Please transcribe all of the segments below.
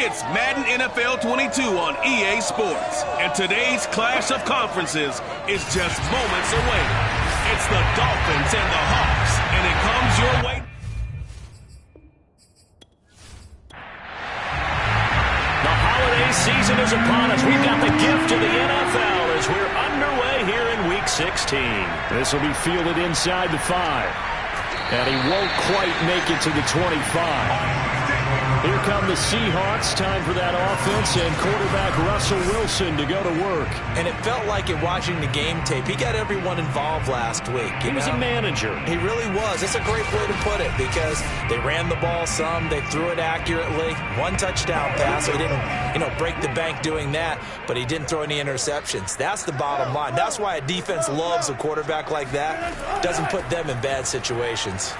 It's Madden NFL 22 on EA Sports. And today's clash of conferences is just moments away. It's the Dolphins and the Hawks, and it comes your way. The holiday season is upon us. We've got the gift of the NFL as we're underway here in Week 16. This will be fielded inside the 5. And he won't quite make it to the 25. Here come the Seahawks. Time for that offense and quarterback Russell Wilson to go to work. And it felt like in watching the game tape, he got everyone involved last week. He was a manager. He really was. That's a great way to put it because they ran the ball some, they threw it accurately. One touchdown pass. So he didn't, break the bank doing that, but he didn't throw any interceptions. That's the bottom line. That's why a defense loves a quarterback like that. Doesn't put them in bad situations.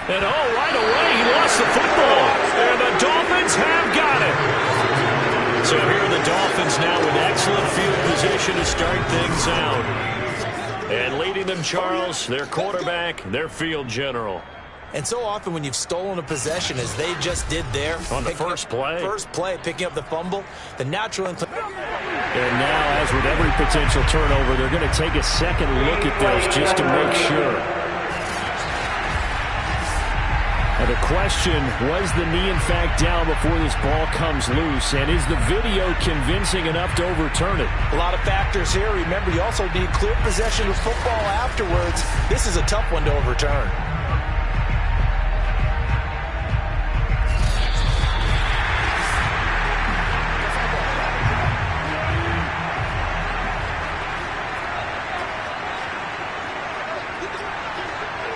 And right away, he lost the football. And the Dolphins have got it. So here are the Dolphins now with excellent field position to start things out. And leading them, Charles, their quarterback, their field general. And so often when you've stolen a possession, as they just did there. On the first play, picking up the fumble, the natural inclination. And now, as with every potential turnover, they're going to take a second look at this just to make sure. And the question, was the knee in fact down before this ball comes loose? And is the video convincing enough to overturn it? A lot of factors here. Remember, you also need clear possession of football afterwards. This is a tough one to overturn.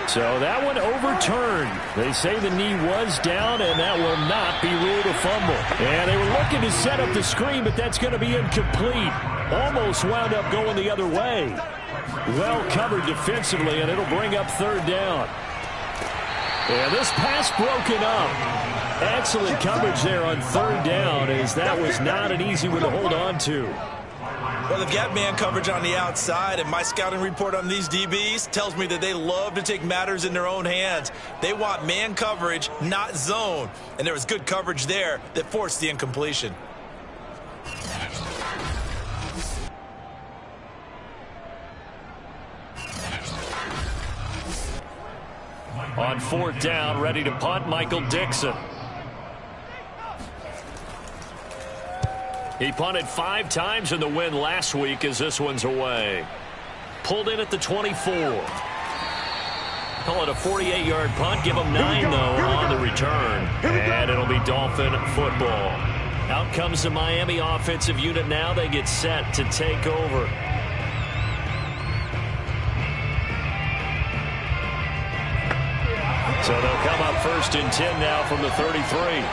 So that one overturned. They say the knee was down, and that will not be ruled a fumble. And they were looking to set up the screen, but that's going to be incomplete. Almost wound up going the other way. Well covered defensively, and it'll bring up third down. And this pass broken up. Excellent coverage there on third down, as that was not an easy one to hold on to. Well, they've got man coverage on the outside, and my scouting report on these DBs tells me that they love to take matters in their own hands. They want man coverage, not zone. And there was good coverage there that forced the incompletion. On fourth down, ready to punt, Michael Dixon. He punted 5 times in the win last week as this one's away. Pulled in at the 24. Call it a 48-yard punt. Give him 9, though, on the return. And it'll be Dolphin football. Out comes the Miami offensive unit now. They get set to take over. So they'll come up first and 10 now from the 33.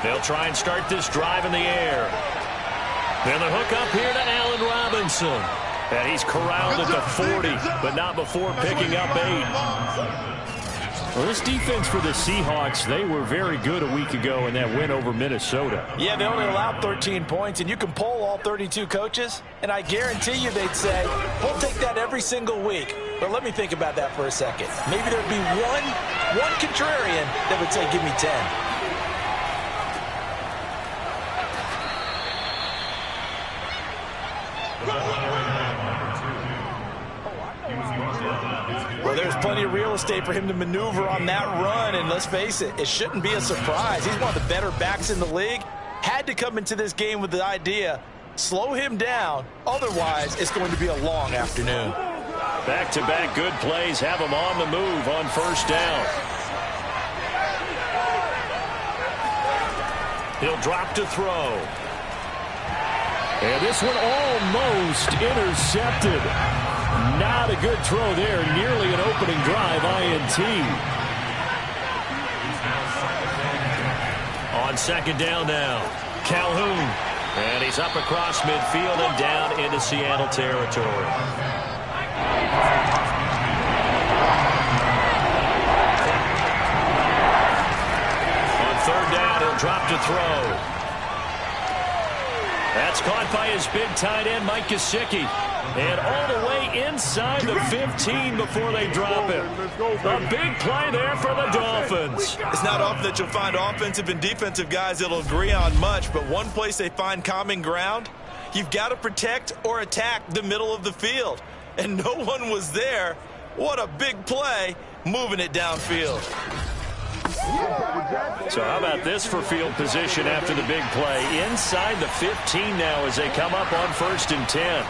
They'll try and start this drive in the air. Then the hook up here to Allen Robinson. And he's corralled at the 40, but not before picking up 8. Well, this defense for the Seahawks, they were very good a week ago in that win over Minnesota. Yeah, they only allowed 13 points, and you can poll all 32 coaches, and I guarantee you they'd say, we'll take that every single week. But let me think about that for a second. Maybe there'd be one contrarian that would say, give me 10. Well, there's plenty of real estate for him to maneuver on that run, and let's face it, it shouldn't be a surprise. He's one of the better backs in the league. Had to come into this game with the idea, slow him down, otherwise it's going to be a long afternoon. Back-to-back good plays have him on the move on first down. He'll drop to throw. And this one almost intercepted. Not a good throw there. Nearly an opening drive INT. On second down now, Calhoun. And he's up across midfield and down into Seattle territory. On third down, he'll drop to throw. That's caught by his big tight end, Mike Gesicki. And all the way inside the 15 before they drop him. A big play there for the Dolphins. It's not often that you'll find offensive and defensive guys that'll agree on much, but one place they find common ground, you've got to protect or attack the middle of the field. And no one was there. What a big play, moving it downfield. So how about this for field position after the big play? Inside the 15 now as they come up on 1st and 10.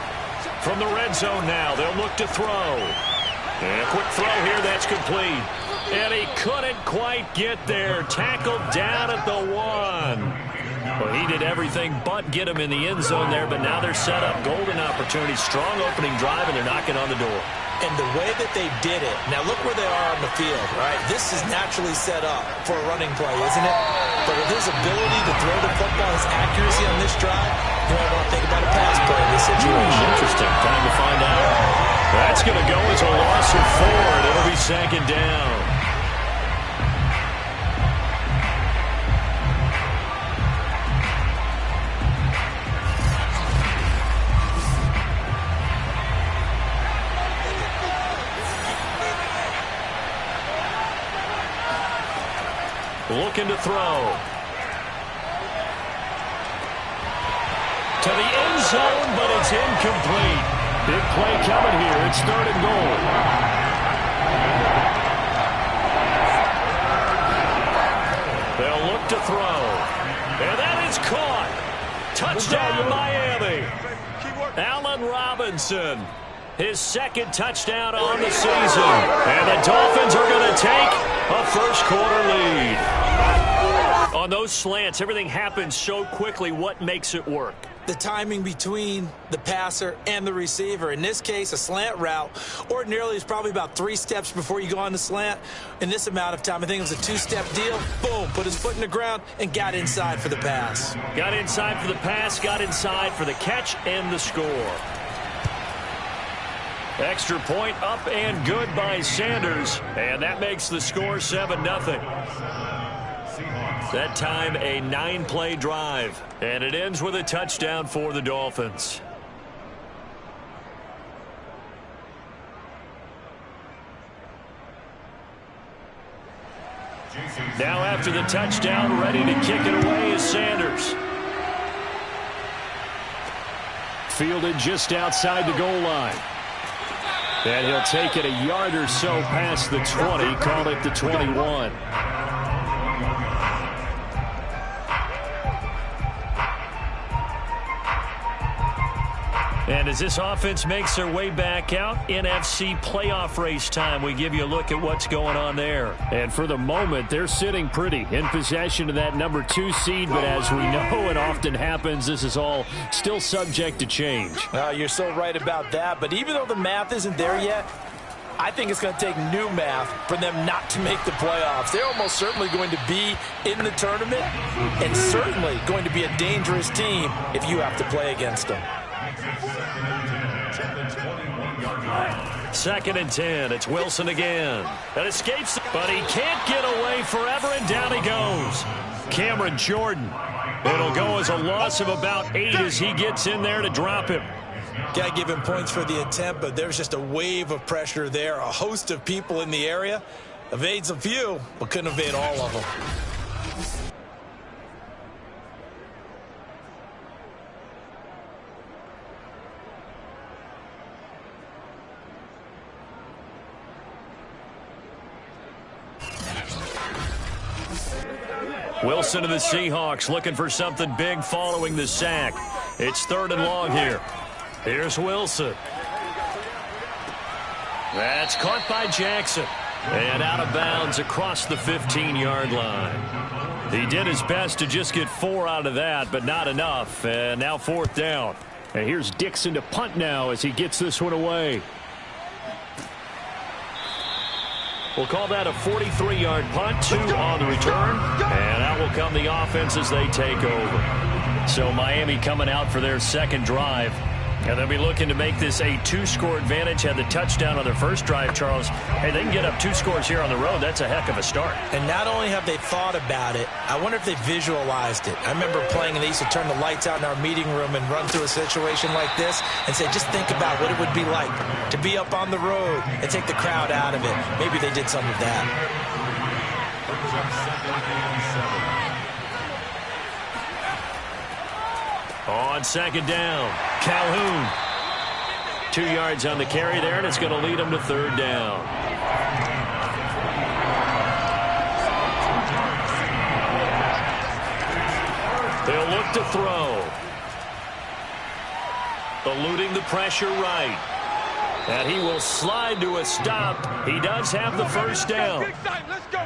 From the red zone now, they'll look to throw. And a quick throw here, that's complete. And he couldn't quite get there. Tackled down at the 1. Well, he did everything but get him in the end zone there, but now they're set up. Golden opportunity, strong opening drive, and they're knocking on the door. And the way that they did it, now look where they are on the field, right? This is naturally set up for a running play, isn't it? But with his ability to throw the football, his accuracy on this drive, you might want to think about a pass play in this situation. Interesting. Time to find out. That's going to go as a loss of 4, and it'll be 2nd down. Looking to throw. To the end zone, but it's incomplete. Big play coming here. It's 3rd and goal. They'll look to throw. And that is caught. Touchdown, Miami. Allen Robinson. His 2nd touchdown on the season. And the Dolphins are going to take a first-quarter lead. On those slants, everything happens so quickly. What makes it work? The timing between the passer and the receiver. In this case, a slant route ordinarily is probably about 3 steps before you go on the slant. In this amount of time, I think it was a 2-step deal. Boom, put his foot in the ground and got inside for the pass. Got inside for the pass, got inside for the catch and the score. Extra point up and good by Sanders, and that makes the score 7-0. That time a 9-play drive, and it ends with a touchdown for the Dolphins. Now after the touchdown, ready to kick it away is Sanders. Fielded just outside the goal line. And he'll take it a yard or so past the 20, call it the 21. And as this offense makes their way back out, NFC playoff race time, we give you a look at what's going on there. And for the moment, they're sitting pretty in possession of that number 2 seed. But as we know it often happens, this is all still subject to change. You're so right about that. But even though the math isn't there yet, I think it's going to take new math for them not to make the playoffs. They're almost certainly going to be in the tournament and certainly going to be a dangerous team if you have to play against them. 2nd and 10. It's Wilson again. That escapes, but he can't get away forever, and down he goes. Cameron Jordan. It'll go as a loss of about 8 as he gets in there to drop him. Got to give him points for the attempt, but there's just a wave of pressure there. A host of people in the area. Evades a few, but couldn't evade all of them. Wilson and the Seahawks looking for something big following the sack. It's 3rd and long here. Here's Wilson. That's caught by Jackson. And out of bounds across the 15-yard line. He did his best to just get 4 out of that, but not enough. And now 4th down. And here's Dixon to punt now as he gets this one away. We'll call that a 43-yard punt, 2 on the return. And out will come the offense as they take over. So Miami coming out for their 2nd drive. And they'll be looking to make this a 2-score advantage. Had the touchdown on their first drive, Charles. Hey, they can get up 2 scores here on the road. That's a heck of a start. And not only have they thought about it, I wonder if they visualized it. I remember playing, and they used to turn the lights out in our meeting room and run through a situation like this and say, just think about what it would be like to be up on the road and take the crowd out of it. Maybe they did some of that. On second down, Calhoun. 2 yards on the carry there, and it's going to lead them to third down. They'll look to throw. Eluding the pressure right. And he will slide to a stop. He does have the first down. Let's go.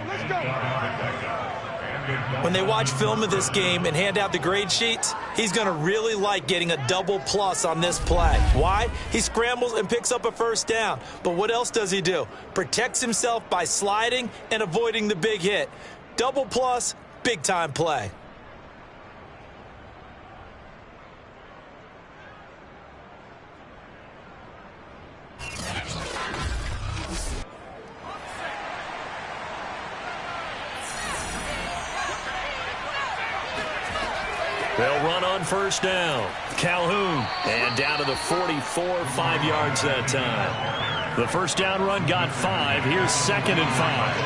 When they watch film of this game and hand out the grade sheets, he's going to really like getting a double plus on this play. Why? He scrambles and picks up a first down. But what else does he do? Protects himself by sliding and avoiding the big hit. Double plus, big time play. They'll run on first down. Calhoun. And down to the 44, 5 yards that time. The first down run got 5. Here's 2nd and 5.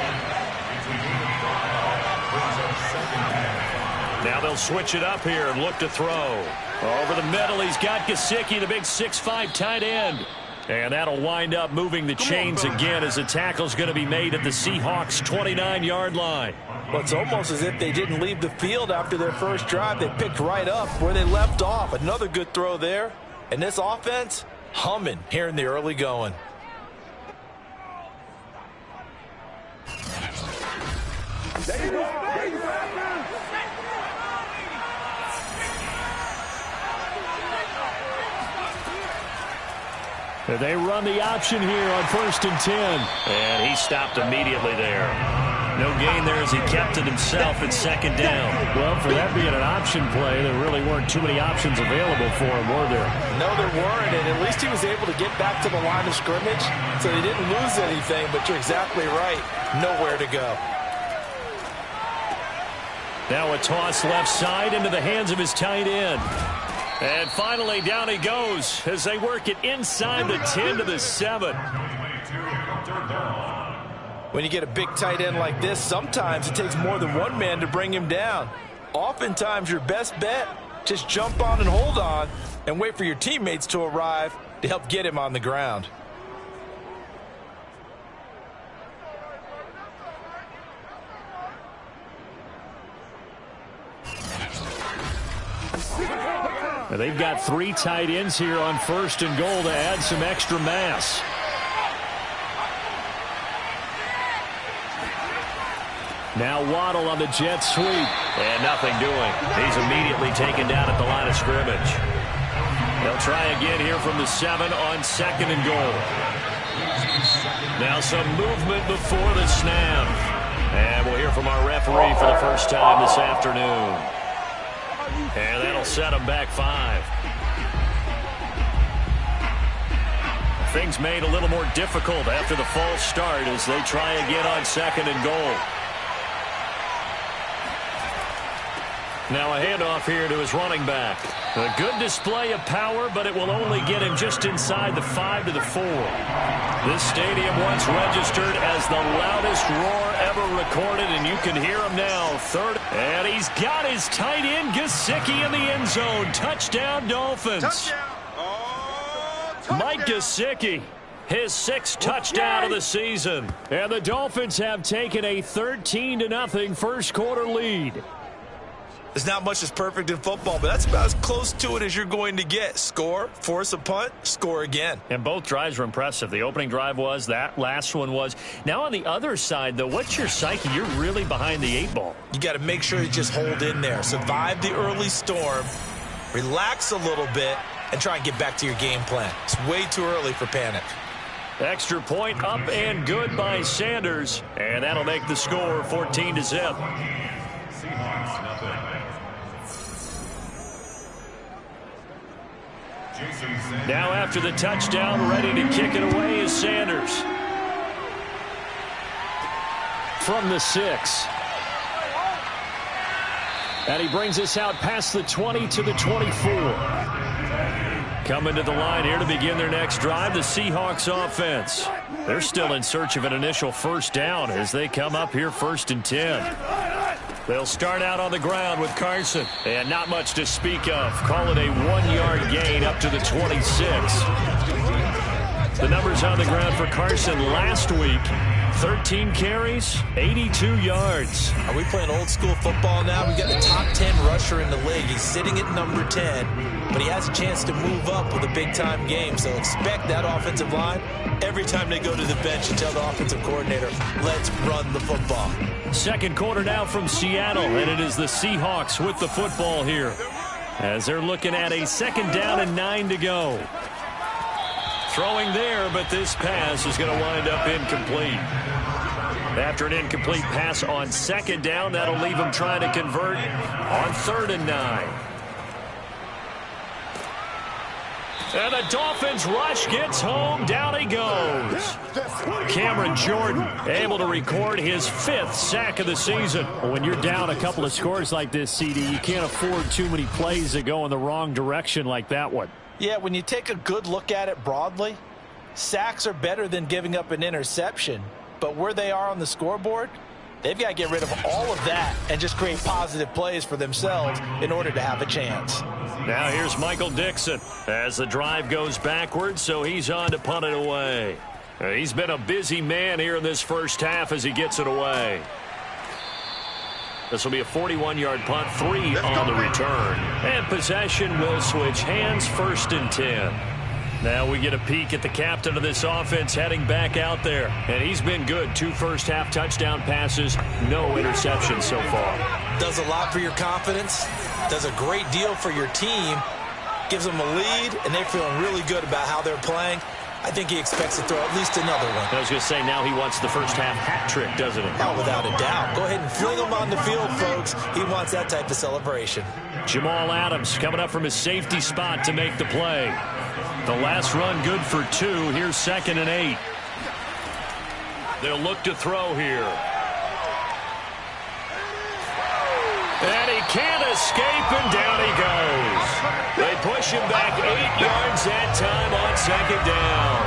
Now they'll switch it up here and look to throw. Over the middle, he's got Gesicki, the big 6'5" tight end. And that'll wind up moving the chains again as the tackle's going to be made at the Seahawks' 29-yard line. Well, it's almost as if they didn't leave the field after their first drive. They picked right up where they left off. Another good throw there. And this offense, humming here in the early going. There you go. They run the option here on 1st and 10. And he stopped immediately there. No gain there as he kept it himself at 2nd down. Well, for that being an option play, there really weren't too many options available for him, were there? No, there weren't, and at least he was able to get back to the line of scrimmage, so he didn't lose anything, but you're exactly right. Nowhere to go. Now a toss left side into the hands of his tight end. And finally, down he goes as they work it inside the 10 to the 7. When you get a big tight end like this, sometimes it takes more than one man to bring him down. Oftentimes, your best bet, just jump on and hold on and wait for your teammates to arrive to help get him on the ground. They've got 3 tight ends here on 1st and goal to add some extra mass. Now Waddle on the jet sweep. And nothing doing. He's immediately taken down at the line of scrimmage. They'll try again here from the 7 on 2nd and goal. Now some movement before the snap. And we'll hear from our referee for the first time this afternoon. And that'll set them back 5. Things made a little more difficult after the false start as they try again on 2nd and goal. Now a handoff here to his running back. A good display of power, but it will only get him just inside the 5 to the 4. This stadium once registered as the loudest roar ever recorded, and you can hear him now. 3rd, and he's got his tight end Gesicki in the end zone. Touchdown, Dolphins. Touchdown. Oh, touchdown. Mike Gesicki, his 6th touchdown of the season. And the Dolphins have taken a 13-0 first quarter lead. There's not much that's perfect in football, but that's about as close to it as you're going to get. Score, force a punt, score again. And both drives were impressive. The opening drive was, that last one was. Now on the other side, though, what's your psyche? You're really behind the 8 ball. You got to make sure you just hold in there. Survive the early storm, relax a little bit, and try and get back to your game plan. It's way too early for panic. Extra point up and good by Sanders. And that'll make the score 14-0. Now after the touchdown, ready to kick it away is Sanders. From the 6. And he brings us out past the 20 to the 24. Coming to the line here to begin their next drive, the Seahawks offense. They're still in search of an initial first down as they come up here 1st and 10. They'll start out on the ground with Carson. And not much to speak of. Call it a 1-yard gain up to the 26. The numbers on the ground for Carson last week. 13 carries, 82 yards. Are we playing old school football now? We've got the top 10 rusher in the league. He's sitting at number 10, but he has a chance to move up with a big-time game. So expect that offensive line every time they go to the bench and tell the offensive coordinator, let's run the football. Second quarter now from Seattle, and it is the Seahawks with the football here as they're looking at a 2nd down and 9 to go. Throwing there, but this pass is going to wind up incomplete. After an incomplete pass on 2nd down, that'll leave him trying to convert on 3rd and 9. And the Dolphins rush gets home. Down he goes. Cameron Jordan able to record his 5th sack of the season. When you're down a couple of scores like this, CD, you can't afford too many plays that go in the wrong direction like that one. Yeah, when you take a good look at it broadly, sacks are better than giving up an interception. But where they are on the scoreboard, they've got to get rid of all of that and just create positive plays for themselves in order to have a chance. Now here's Michael Dixon as the drive goes backwards, so he's on to punt it away. He's been a busy man here in this first half as he gets it away. This will be a 41-yard punt, 3 on the return. And possession will switch hands, 1st and 10. Now we get a peek at the captain of this offense heading back out there. And he's been good. 2 first-half touchdown passes, no interceptions so far. Does a lot for your confidence, does a great deal for your team, gives them a lead, and they're feeling really good about how they're playing. I think he expects to throw at least another one. I was going to say, now he wants the first-half hat trick, doesn't he? Oh, without a doubt. Go ahead and fling him on the field, folks. He wants that type of celebration. Jamal Adams coming up from his safety spot to make the play. The last run good for 2. Here's 2nd and 8. They'll look to throw here. And he can't escape, and down he goes. They push him back 8 yards that time on 2nd down.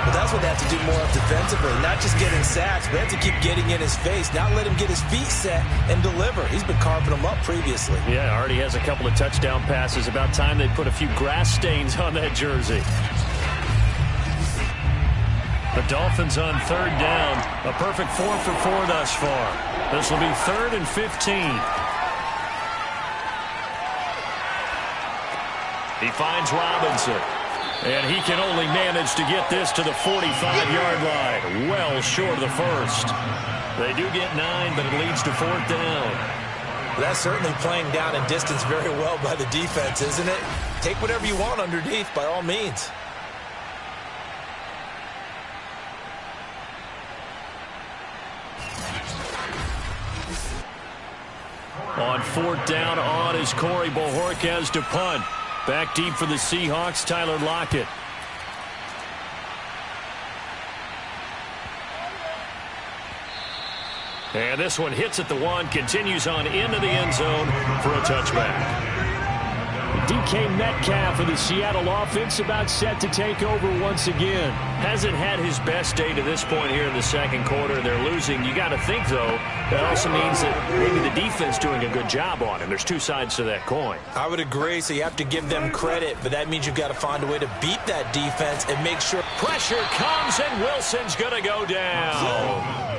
But that's what they have to do more of defensively, not just getting sacks, but they have to keep getting in his face, not let him get his feet set and deliver. He's been carving them up previously. Yeah, already has a couple of touchdown passes. About time they put a few grass stains on that jersey. The Dolphins on 3rd down. A perfect 4 for 4 thus far. This will be 3rd and 15. He finds Robinson. And he can only manage to get this to the 45-yard line. Well short of the 1st. They do get 9, but it leads to 4th down. That's certainly playing down in distance very well by the defense, isn't it? Take whatever you want underneath, by all means. On 4th down, on is Corey Bojorquez to punt. Back deep for the Seahawks, Tyler Lockett. And this one hits at the 1, continues on into the end zone for a touchback. DK Metcalf of the Seattle offense about set to take over once again. Hasn't had his best day to this point here in the 2nd quarter. They're losing. You got to think, though, that also means that maybe the defense doing a good job on him. There's 2 sides to that coin. I would agree, so you have to give them credit, but that means you've got to find a way to beat that defense and make sure. Pressure comes, and Wilson's going to go down.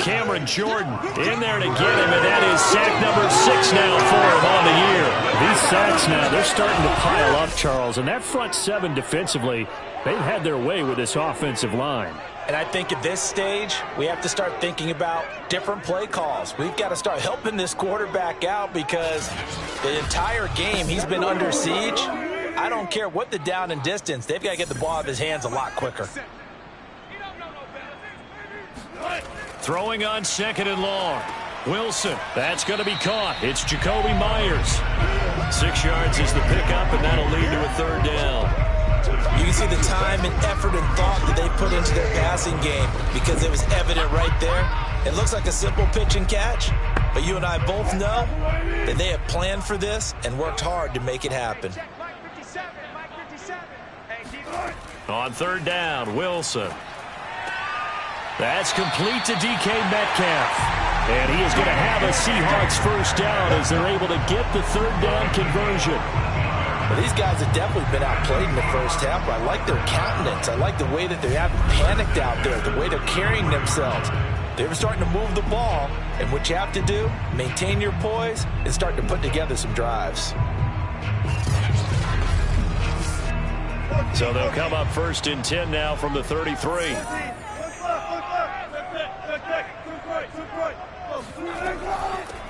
Cameron Jordan in there to get him, and that is sack number 6 now for him on the year. These sacks now, they're starting to pile up, Charles, and that front 7 defensively, they've had their way with this offensive line. And I think at this stage, we have to start thinking about different play calls. We've got to start helping this quarterback out because the entire game he's been under siege. I don't care what the down and distance, they've got to get the ball out of his hands a lot quicker. Throwing on 2nd and long. Wilson, that's going to be caught. It's Jakobi Meyers. 6 yards is the pickup, and that'll lead to a third down. You can see the time and effort and thought that they put into their passing game because it was evident right there. It looks like a simple pitch and catch, but you and I both know that they have planned for this and worked hard to make it happen. On third down, Wilson. That's complete to DK Metcalf. And he is going to have a Seahawks first down as they're able to get the third down conversion. Well, these guys have definitely been outplayed in the first half, but I like their countenance. I like the way that they haven't panicked out there, the way they're carrying themselves. They're starting to move the ball, and what you have to do, maintain your poise and start to put together some drives. So they'll come up first and 10 now from the 33.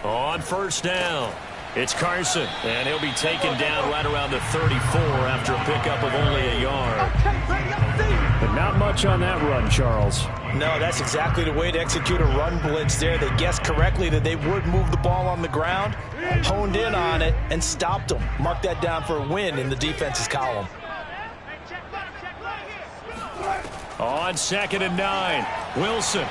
On first down, it's Carson, and he'll be taken down right around the 34 after a pickup of only a yard. But not much on that run, Charles. No, that's exactly the way to execute a run blitz there. They guessed correctly that they would move the ball on the ground, honed in on it, and stopped them. Mark that down for a win in the defense's column. On 2nd and 9, Wilson.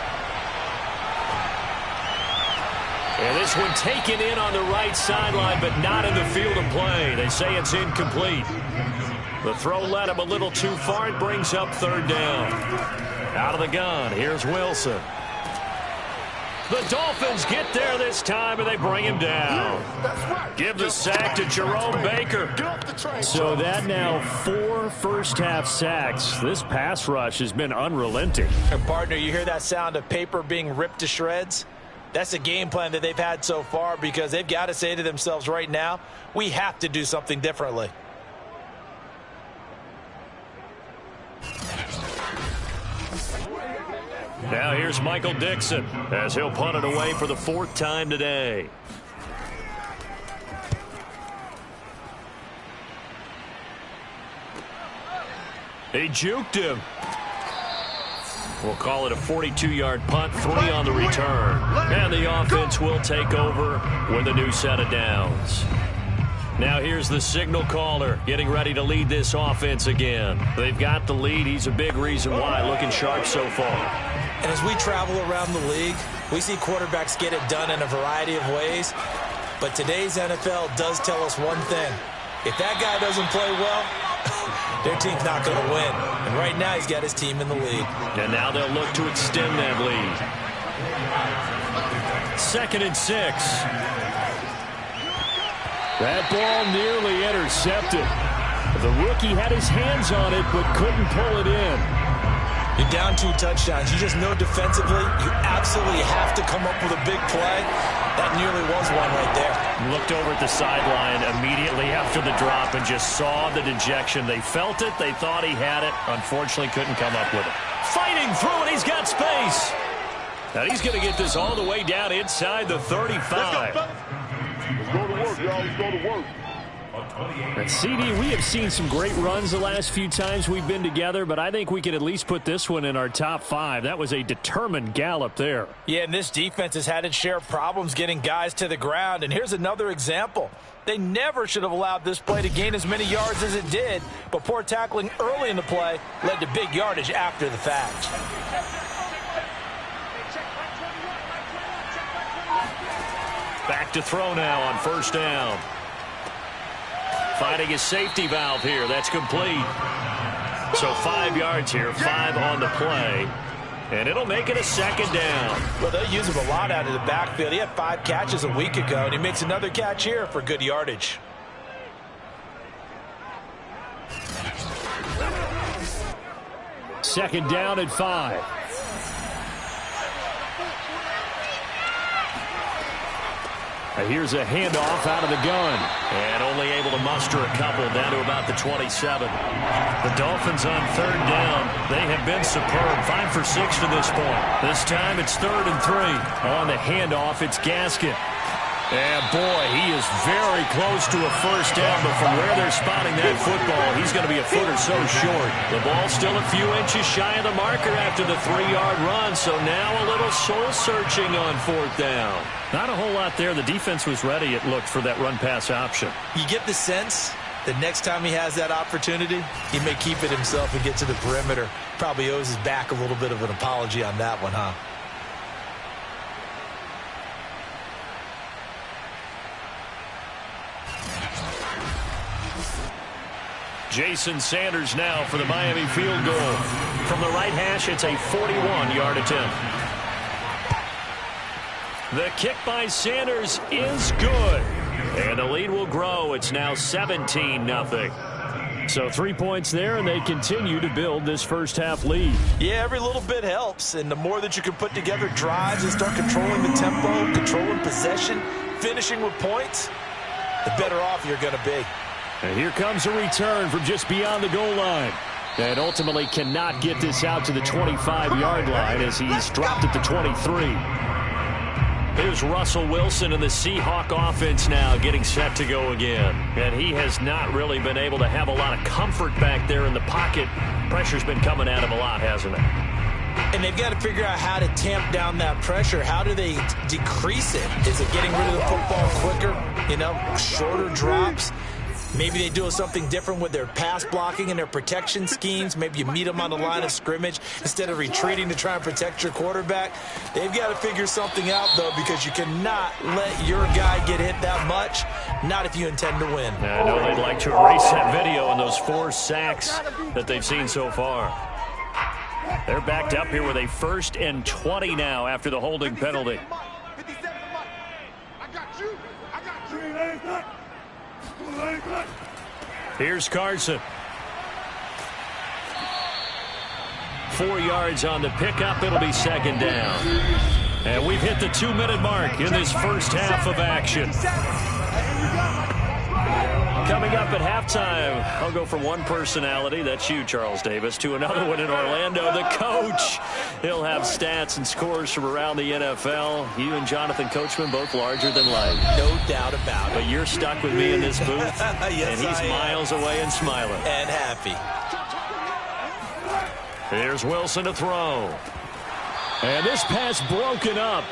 And this one taken in on the right sideline, but not in the field of play. They say it's incomplete. The throw led him a little too far. It brings up third down. Out of the gun, here's Wilson. The Dolphins get there this time, and they bring him down. Give the sack to Jerome Baker. So that now 4 first-half sacks. This pass rush has been unrelenting. And partner, you hear that sound of paper being ripped to shreds? That's the game plan that they've had so far because they've got to say to themselves right now, we have to do something differently. Now here's Michael Dixon as he'll punt it away for the 4th time today. He juked him. We'll call it a 42-yard punt, 3 on the return. And the offense will take over with a new set of downs. Now here's the signal caller getting ready to lead this offense again. They've got the lead. He's a big reason why, looking sharp so far. And as we travel around the league, we see quarterbacks get it done in a variety of ways. But today's NFL does tell us one thing. If that guy doesn't play well, their team's not going to win. And right now he's got his team in the lead. And now they'll look to extend that lead. 2nd and 6. That ball nearly intercepted. The rookie had his hands on it but couldn't pull it in. You're down 2 touchdowns. You just know defensively you absolutely have to come up with a big play. That nearly was one right there. Looked over at the sideline immediately after the drop and just saw the dejection. They felt it. They thought he had it. Unfortunately, couldn't come up with it. Fighting through it. He's got space. Now he's going to get this all the way down inside the 35. Let's go to work, y'all. Let's go to work. CD, we have seen some great runs the last few times we've been together, but I think we could at least put this one in our top 5. That was a determined gallop there. Yeah, and this defense has had its share of problems getting guys to the ground. And here's another example. They never should have allowed this play to gain as many yards as it did, but poor tackling early in the play led to big yardage after the fact. Back to throw now on first down. Finding his safety valve here. That's complete. So 5 yards here, 5 on the play. And it'll make it a 2nd down. Well, they'll use him a lot out of the backfield. He had 5 catches a week ago, and he makes another catch here for good yardage. Second down at 5. Here's a handoff out of the gun. And only able to muster a couple down to about the 27. The Dolphins on 3rd down. They have been superb. 5 for 6 to this point. This time it's 3rd and 3. On the handoff, it's Gaskin. And boy, he is very close to a first down, but from where they're spotting that football, he's going to be a foot or so short. The ball's still a few inches shy of the marker after the 3-yard run, so now a little soul-searching on 4th down. Not a whole lot there. The defense was ready, it looked, for that run-pass option. You get the sense that next time he has that opportunity, he may keep it himself and get to the perimeter. Probably owes his back a little bit of an apology on that one, huh? Jason Sanders now for the Miami field goal. From the right hash, it's a 41-yard attempt. The kick by Sanders is good. And the lead will grow. It's now 17-0. So 3 points there, and they continue to build this first-half lead. Yeah, every little bit helps. And the more that you can put together drives and start controlling the tempo, controlling possession, finishing with points, the better off you're going to be. And here comes a return from just beyond the goal line. And ultimately cannot get this out to the 25-yard line as he's dropped at the 23. Here's Russell Wilson and the Seahawk offense now getting set to go again. And he has not really been able to have a lot of comfort back there in the pocket. Pressure's been coming at him a lot, hasn't it? And they've got to figure out how to tamp down that pressure. How do they decrease it? Is it getting rid of the football quicker? Shorter drops? Maybe they do something different with their pass blocking and their protection schemes. Maybe you meet them on the line of scrimmage instead of retreating to try and protect your quarterback. They've got to figure something out, though, because you cannot let your guy get hit that much, not if you intend to win. I know they'd like to erase that video and those 4 sacks that they've seen so far. They're backed up here with a 1st and 20 now after the holding penalty. Here's Carson. 4 yards on the pickup. It'll be 2nd down. And we've hit the 2-minute mark in this first half of action. Coming up at halftime, I'll go from one personality, that's you, Charles Davis, to another one in Orlando, the coach. He'll have stats and scores from around the NFL. You and Jonathan Coachman, both larger than life. No doubt about it. But you're stuck with me in this booth, yes, and he's miles away and smiling. And happy. Here's Wilson to throw. And this pass broken up.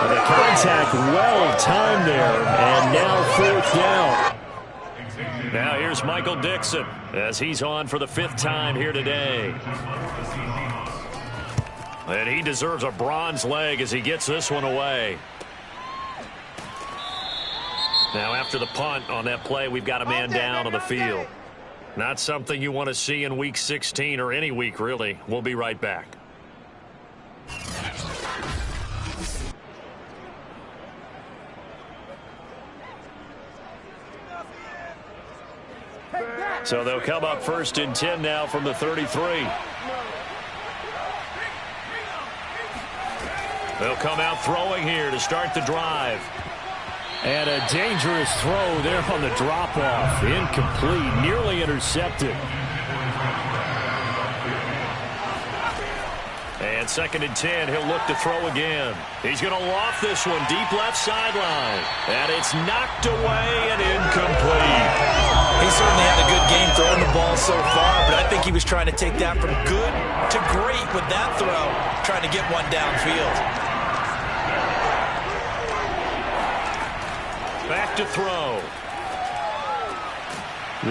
And the contact well timed there, and now 4th down. Now here's Michael Dixon as he's on for the 5th time here today. And he deserves a bronze leg as he gets this one away. Now after the punt on that play, we've got a man down on the field. Not something you want to see in Week 16 or any week, really. We'll be right back. So they'll come up 1st and 10 now from the 33. They'll come out throwing here to start the drive. And a dangerous throw there on the drop-off. Incomplete, nearly intercepted. And 2nd and 10, he'll look to throw again. He's going to loft this one deep left sideline. And it's knocked away and incomplete. He certainly had a good game throwing the ball so far, but I think he was trying to take that from good to great with that throw, trying to get one downfield. Back to throw.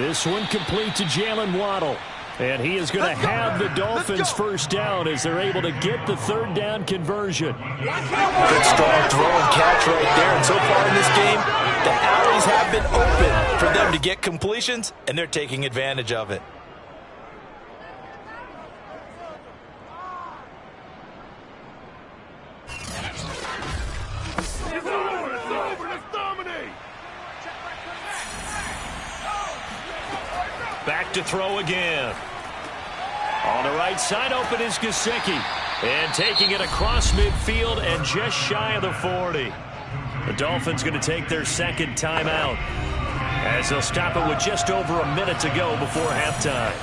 This one complete to Jalen Waddle. And he is going to have the Dolphins first down as they're able to get the 3rd down conversion. Good strong throw and catch right there. And so far in this game, the alleys have been open for them to get completions, and they're taking advantage of it. Back to throw again. On the right side, open is Gesicki. And taking it across midfield and just shy of the 40. The Dolphins going to take their 2nd timeout as they'll stop it with just over a minute to go before halftime.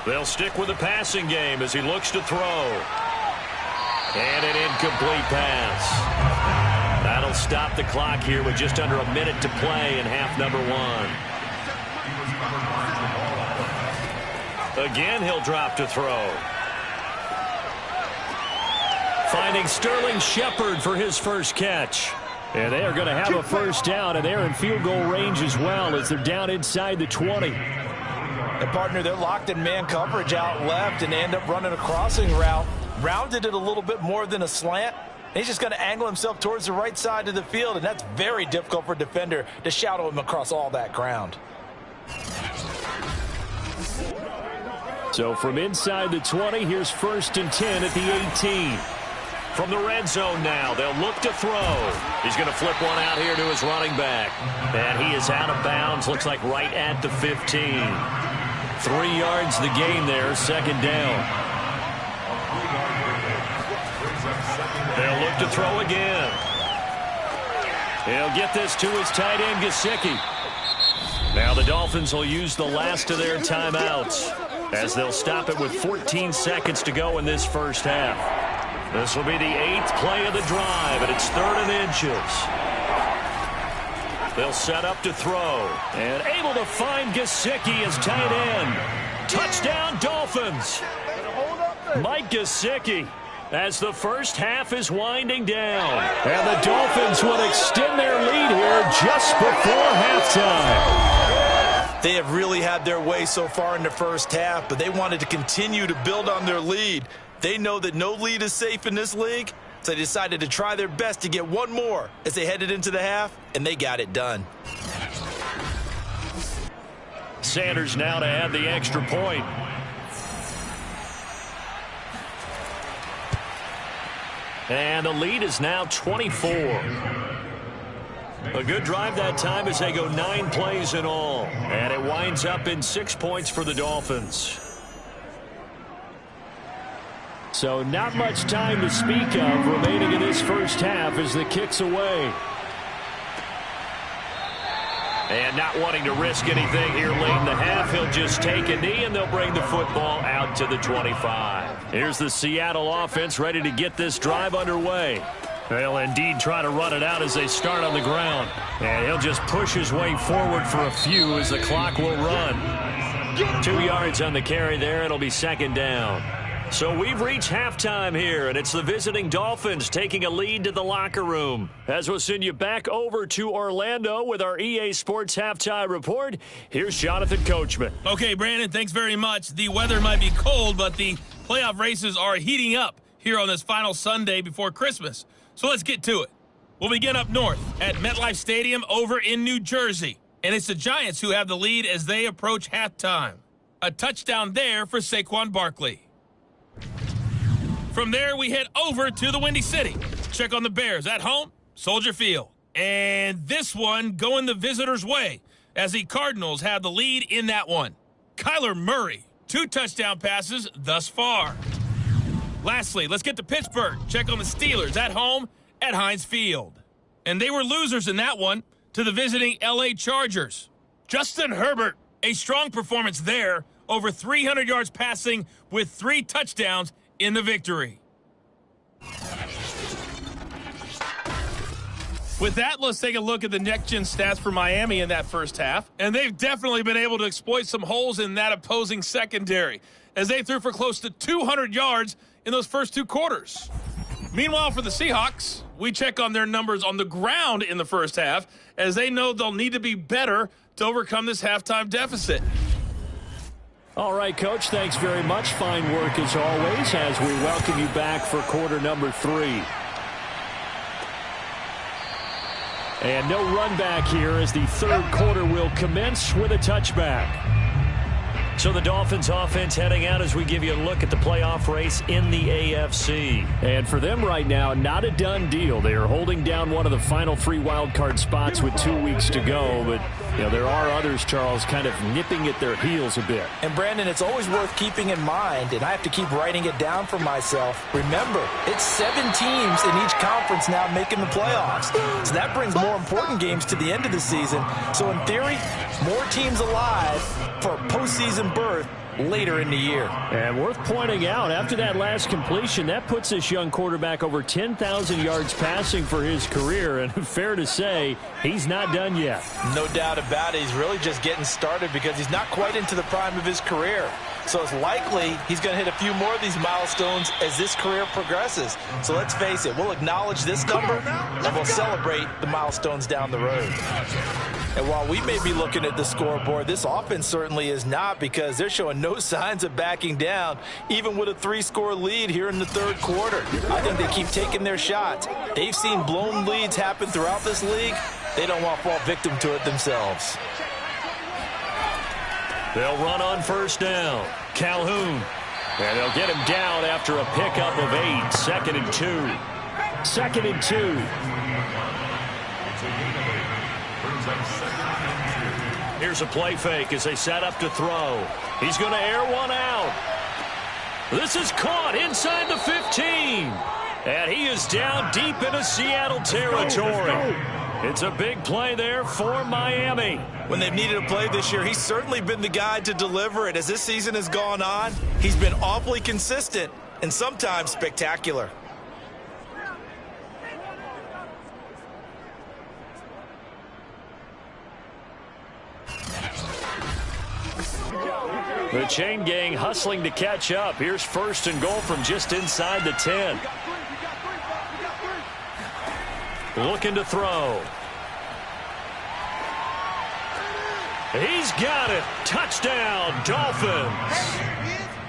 They'll stick with the passing game as he looks to throw. And an incomplete pass. That'll stop the clock here with just under a minute to play in half number one. Again, he'll drop to throw. Finding Sterling Shepard for his first catch. And they are going to have a first down, and they're in field goal range as well as they're down inside the 20. And, partner, they're locked in man coverage out left and end up running a crossing route. Rounded it a little bit more than a slant. He's just going to angle himself towards the right side of the field, and that's very difficult for a defender to shadow him across all that ground. So from inside the 20, here's 1st and 10 at the 18. From the red zone now, they'll look to throw. He's going to flip one out here to his running back. And he is out of bounds, looks like right at the 15. 3 yards the gain there, 2nd down. They'll look to throw again. He'll get this to his tight end, Gesicki. Now the Dolphins will use the last of their timeouts as they'll stop it with 14 seconds to go in this first half. This will be the 8th play of the drive, and it's 3rd and inches. They'll set up to throw, and able to find Gesicki as tight end. Touchdown, Dolphins. Mike Gesicki, as the first half is winding down. And the Dolphins will extend their lead here just before halftime. They have really had their way so far in the first half, but they wanted to continue to build on their lead. They know that no lead is safe in this league, so they decided to try their best to get one more as they headed into the half, and they got it done. Sanders now to add the extra point. And the lead is now 24. A good drive that time as they go 9 plays in all. And it winds up in 6 points for the Dolphins. So not much time to speak of remaining in this first half as the kick's away. And not wanting to risk anything here late in the half, he'll just take a knee, and they'll bring the football out to the 25. Here's the Seattle offense ready to get this drive underway. They'll indeed try to run it out as they start on the ground. And he'll just push his way forward for a few as the clock will run. 2 yards on the carry there. It'll be 2nd down. So we've reached halftime here, and it's the visiting Dolphins taking a lead to the locker room. As we'll send you back over to Orlando with our EA Sports Halftime Report, here's Jonathan Coachman. Okay, Brandon, thanks very much. The weather might be cold, but the playoff races are heating up here on this final Sunday before Christmas. So let's get to it. We'll begin up north at MetLife Stadium over in New Jersey. And it's the Giants who have the lead as they approach halftime. A touchdown there for Saquon Barkley. From there, we head over to the Windy City. Check on the Bears at home, Soldier Field. And this one going the visitors' way as the Cardinals have the lead in that one. Kyler Murray, 2 touchdown passes thus far. Lastly, let's get to Pittsburgh. Check on the Steelers at home at Heinz Field. And they were losers in that one to the visiting LA Chargers. Justin Herbert, a strong performance there, over 300 yards passing with 3 touchdowns in the victory. With that, let's take a look at the next-gen stats for Miami in that first half. And they've definitely been able to exploit some holes in that opposing secondary as they threw for close to 200 yards in those first 2 quarters. Meanwhile, for the Seahawks, we check on their numbers on the ground in the first half as they know they'll need to be better to overcome this halftime deficit. All right, Coach, thanks very much. Fine work as always as we welcome you back for quarter number 3. And no run back here as the 3rd quarter will commence with a touchback. So the Dolphins offense heading out as we give you a look at the playoff race in the AFC. And for them right now, not a done deal. They are holding down one of the final 3 wildcard spots with 2 weeks to go. But, you know, there are others, Charles, kind of nipping at their heels a bit. And, Brandon, it's always worth keeping in mind, and I have to keep writing it down for myself. Remember, it's 7 teams in each conference now making the playoffs. So that brings more important games to the end of the season. So, in theory, more teams alive for postseason berth later in the year. And worth pointing out, after that last completion, that puts this young quarterback over 10,000 yards passing for his career. And fair to say, he's not done yet. No doubt about it. He's really just getting started because he's not quite into the prime of his career. So it's likely he's going to hit a few more of these milestones as this career progresses. So let's face it, we'll acknowledge this number and we'll celebrate the milestones down the road. And while we may be looking at the scoreboard, this offense certainly is not, because they're showing no signs of backing down, even with a 3-score lead here in the third quarter. I think they keep taking their shots. They've seen blown leads happen throughout this league. They don't want to fall victim to it themselves. They'll run on first down. Calhoun. And they'll get him down after a pickup of 8. 2nd and 2. 2nd and 2. Here's a play fake as they set up to throw. He's going to air one out. This is caught inside the 15. And he is down deep into Seattle territory. It's a big play there for Miami. When they've needed a play this year, he's certainly been the guy to deliver it. As this season has gone on, he's been awfully consistent and sometimes spectacular. The chain gang hustling to catch up. Here's 1st and goal from just inside the 10. Looking to throw. He's got it. Touchdown, Dolphins.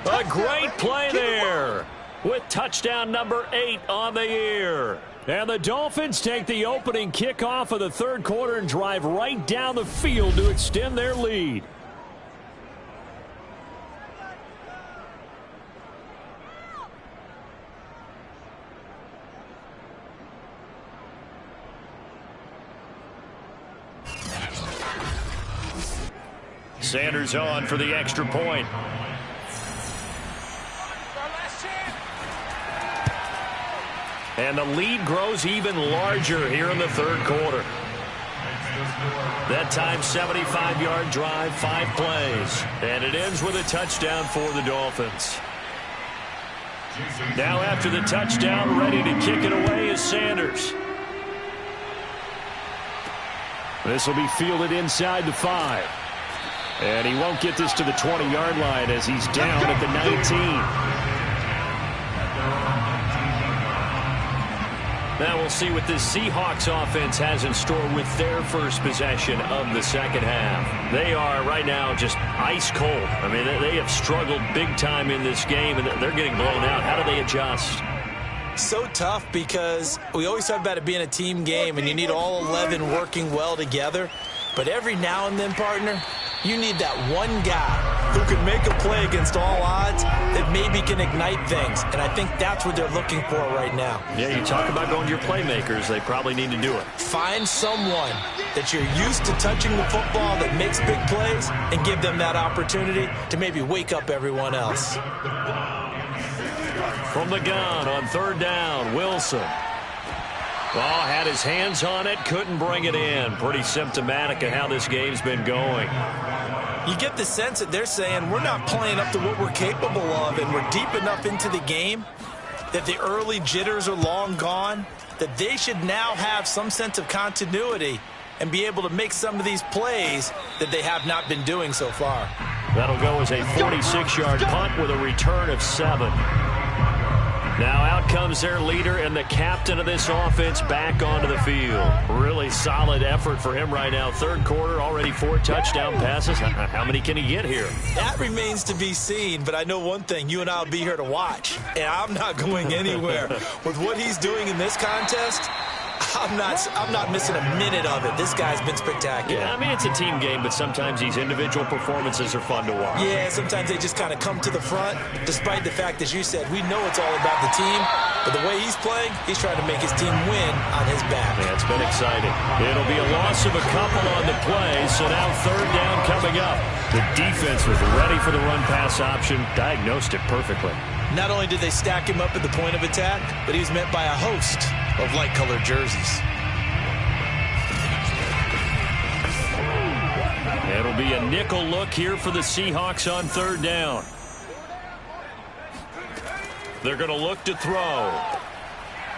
A great play there with touchdown number 8 on the year. And the Dolphins take the opening kickoff of the third quarter and drive right down the field to extend their lead. Sanders on for the extra point. And the lead grows even larger here in the third quarter. That time, 75-yard drive, 5 plays. And it ends with a touchdown for the Dolphins. Now after the touchdown, ready to kick it away is Sanders. This will be fielded inside the 5. And he won't get this to the 20-yard line as he's down at the 19. Now we'll see what this Seahawks offense has in store with their first possession of the second half. They are right now just ice cold. I mean, they have struggled big time in this game, and they're getting blown out. How do they adjust? So tough, because we always talk about it being a team game, and you need all 11 working well together. But every now and then, partner, you need that one guy who can make a play against all odds that maybe can ignite things. And I think that's what they're looking for right now. Yeah, you talk about going to your playmakers. They probably need to do it. Find someone that you're used to touching the football that makes big plays and give them that opportunity to maybe wake up everyone else. From the gun on third down, Wilson. Oh, had his hands on it, couldn't bring it in. Pretty symptomatic of how this game's been going. You get the sense that they're saying we're not playing up to what we're capable of, and we're deep enough into the game that the early jitters are long gone, that they should now have some sense of continuity and be able to make some of these plays that they have not been doing so far. That'll go as a 46-yard punt with a return of 7. Now out comes their leader and the captain of this offense back onto the field. Really solid effort for him right now. Third quarter, already 4 touchdown passes. How many can he get here? That remains to be seen, but I know one thing. You and I will be here to watch, and I'm not going anywhere. With what he's doing in this contest, I'm not missing a minute of it. This guy's been spectacular. Yeah, I mean, it's a team game, but sometimes these individual performances are fun to watch. Yeah, sometimes they just kind of come to the front, despite the fact, as you said, we know it's all about the team, but the way he's playing, he's trying to make his team win on his back. Yeah, it's been exciting. It'll be a loss of a couple on the play, so now third down coming up. The defense was ready for the run-pass option, diagnosed it perfectly. Not only did they stack him up at the point of attack, but he was met by a host of light-colored jerseys. It'll be a nickel look here for the Seahawks on third down. They're going to look to throw.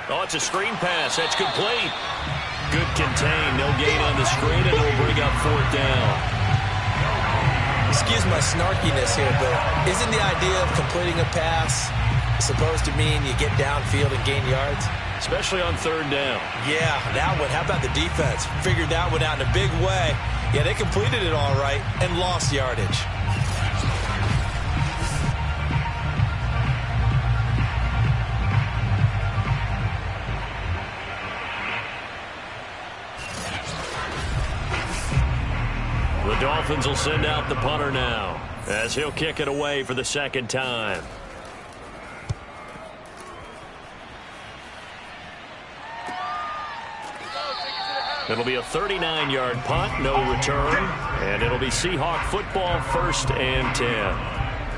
Oh, it's a screen pass. That's complete. Good contain. No gain on the screen, and it'll bring up fourth down. Excuse my snarkiness here, but isn't the idea of completing a pass supposed to mean you get downfield and gain yards? Especially on third down. Yeah, that one. How about the defense? Figured that one out in a big way. Yeah, they completed it all right and lost yardage. The Dolphins will send out the punter now as he'll kick it away for the second time. It'll be a 39-yard punt, no return, and it'll be Seahawk football, 1st and 10.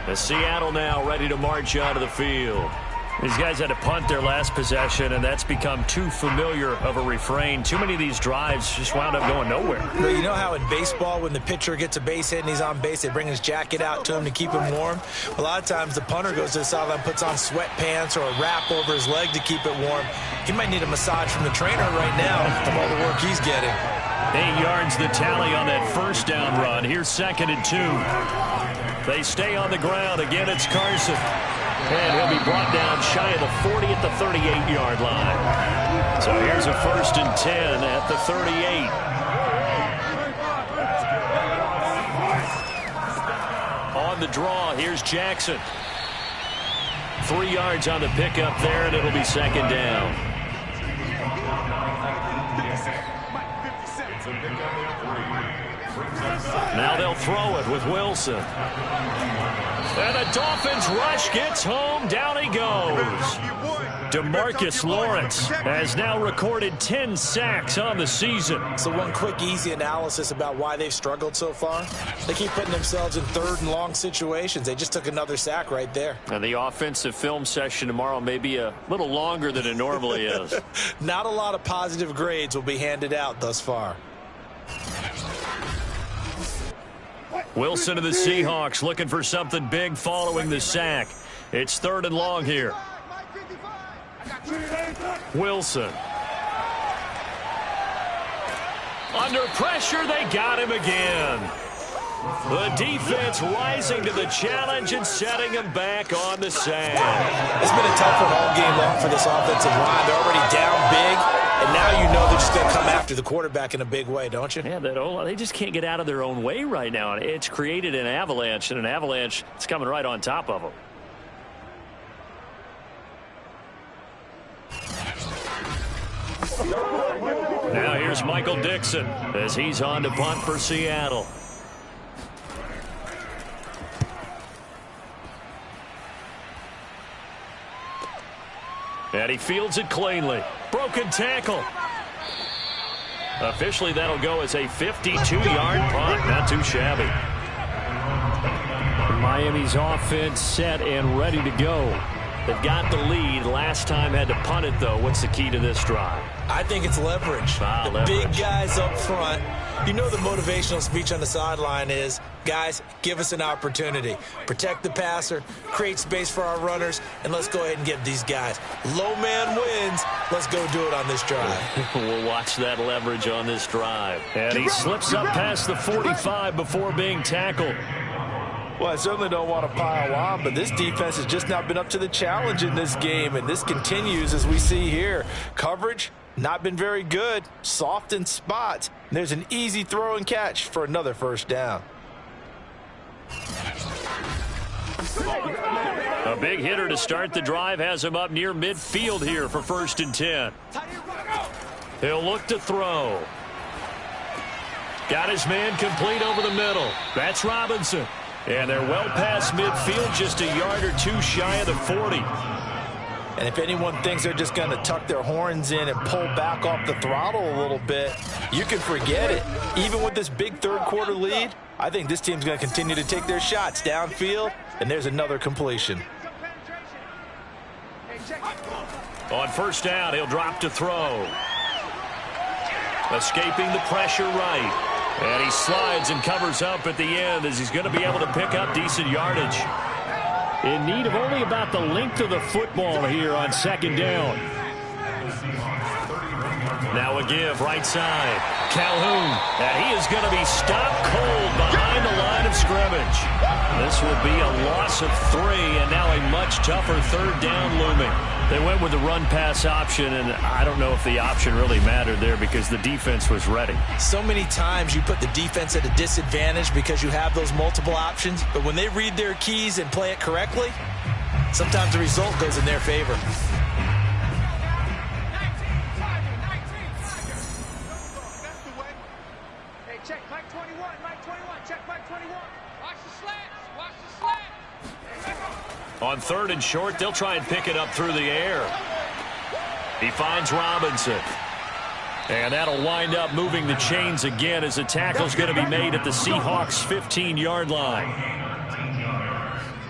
As Seattle now ready to march out of the field. These guys had to punt their last possession, and that's become too familiar of a refrain. Too many of these drives just wound up going nowhere. But you know how in baseball, when the pitcher gets a base hit and he's on base, they bring his jacket out to him to keep him warm? A lot of times the punter goes to the sideline, puts on sweatpants or a wrap over his leg to keep it warm. He might need a massage from the trainer right now from all the work he's getting. 8 yards the tally on that first down run. Here's 2nd and 2. They stay on the ground. Again, it's Carson. And he'll be brought down shy of the 40 at the 38-yard line. So here's a 1st and 10 at the 38. On the draw, here's Jackson. 3 yards on the pickup there, and it'll be 2nd down. Now they'll throw it with Wilson. And the Dolphins rush gets home. Down he goes. DeMarcus Lawrence has now recorded 10 sacks on the season. So one quick, easy analysis about why they've struggled so far. They keep putting themselves in 3rd and long situations. They just took another sack right there. And the offensive film session tomorrow may be a little longer than it normally is. Not a lot of positive grades will be handed out thus far. Wilson of the Seahawks looking for something big following the sack. It's 3rd and long here. Wilson. Under pressure, they got him again. The defense rising to the challenge and setting him back on the sack. It's been a tough one all game long for this offensive line. They're already down big, and now you know they're just going to come after the quarterback in a big way, don't you? Yeah, they just can't get out of their own way right now. It's created an avalanche, and an avalanche is coming right on top of them. Now here's Michael Dixon as he's on to punt for Seattle. And he fields it cleanly. Broken tackle. Officially, that'll go as a 52-yard punt. Not too shabby. Miami's offense set and ready to go. They've got the lead. Last time had to punt it, though. What's the key to this drive? I think it's leverage. The big guys up front. You know the motivational speech on the sideline is, guys, give us an opportunity. Protect the passer, create space for our runners, and let's go ahead and get these guys. Low man wins. Let's go do it on this drive. We'll watch that leverage on this drive. And he slips up past the 45 before being tackled. Well, I certainly don't want to pile on, but this defense has just not been up to the challenge in this game, and this continues as we see here. Coverage, not been very good. Soft in spots. And there's an easy throw and catch for another 1st down. A big hitter to start the drive has him up near midfield here for 1st and 10. He'll look to throw. Got his man complete over the middle. That's Robinson. And they're well past midfield, just a yard or two shy of the 40. And if anyone thinks they're just going to tuck their horns in and pull back off the throttle a little bit, you can forget it. Even with this big 3rd quarter lead, I think this team's going to continue to take their shots downfield, and there's another completion. On 1st down, he'll drop to throw. Escaping the pressure right. And he slides and covers up at the end as he's going to be able to pick up decent yardage. In need of only about the length of the football here on second down. Now a give, right side. Calhoun, and he is going to be stopped cold behind the line of scrimmage. This will be a loss of 3, and now a much tougher third down looming. They went with the run-pass option, and I don't know if the option really mattered there because the defense was ready. So many times you put the defense at a disadvantage because you have those multiple options, but when they read their keys and play it correctly, sometimes the result goes in their favor. On 3rd and short, they'll try and pick it up through the air. He finds Robinson. And that'll wind up moving the chains again as the tackle's going to be made at the Seahawks' 15-yard line.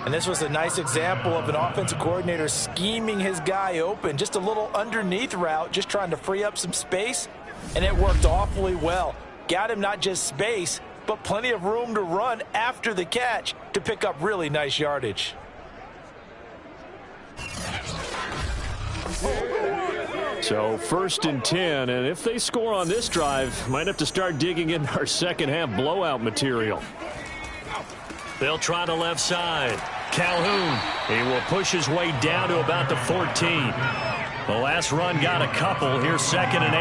And this was a nice example of an offensive coordinator scheming his guy open. Just a little underneath route, just trying to free up some space. And it worked awfully well. Got him not just space, but plenty of room to run after the catch to pick up really nice yardage. So 1st and 10, and if they score on this drive, might have to start digging in our second-half blowout material. They'll try the left side. Calhoun, he will push his way down to about the 14. The last run got a couple. Here's 2nd and